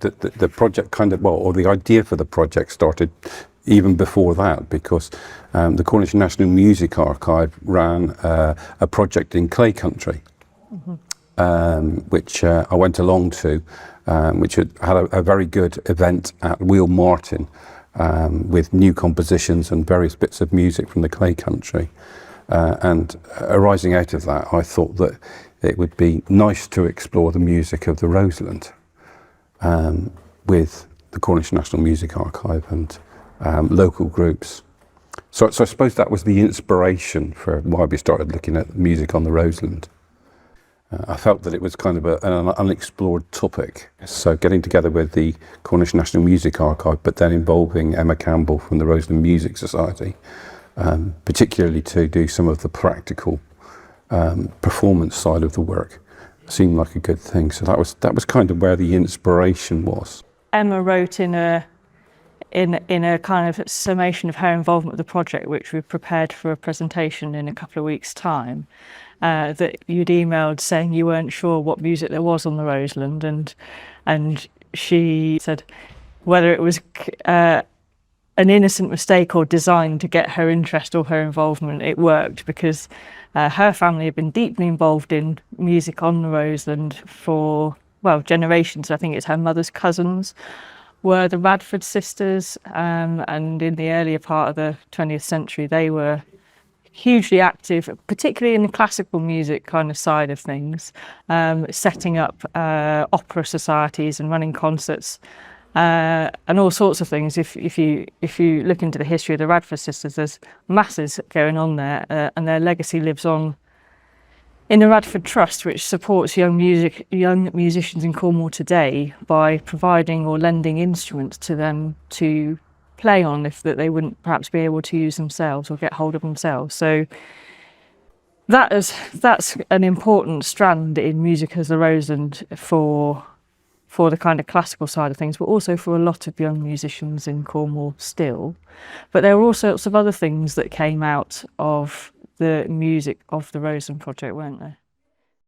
the project or the idea for the project started even before that, because the Cornish National Music Archive ran a project in Clay Country, which I went along to, which had a very good event at Wheel Martin with new compositions and various bits of music from the Clay Country. And arising out of that, I thought that it would be nice to explore the music of the Roseland with the Cornish National Music Archive and local groups. So I suppose that was the inspiration for why we started looking at music on the Roseland. I felt that it was kind of an unexplored topic. So getting together with the Cornish National Music Archive, but then involving Emma Campbell from the Roseland Music Society, particularly to do some of the practical performance side of the work, seemed like a good thing. So that was kind of where the inspiration was. Emma wrote in a kind of summation of her involvement with the project, which we prepared for a presentation in a couple of weeks' time, that you'd emailed saying you weren't sure what music there was on the Roseland, and she said whether it was an innocent mistake or designed to get her interest or her involvement, it worked, because her family had been deeply involved in music on the Roseland for, well, generations. I think it's her mother's cousins were the Radford sisters, and in the earlier part of the 20th century they were hugely active, particularly in the classical music kind of side of things, setting up opera societies and running concerts and all sorts of things. If you look into the history of the Radford sisters, there's masses going on there, and their legacy lives on in the Radford Trust, which supports young musicians in Cornwall today by providing or lending instruments to them to play on that they wouldn't perhaps be able to use themselves or get hold of themselves. So that's an important strand in music as the Roseland for the kind of classical side of things, but also for a lot of young musicians in Cornwall still. But there were all sorts of other things that came out of the music of the Roseland project, weren't there?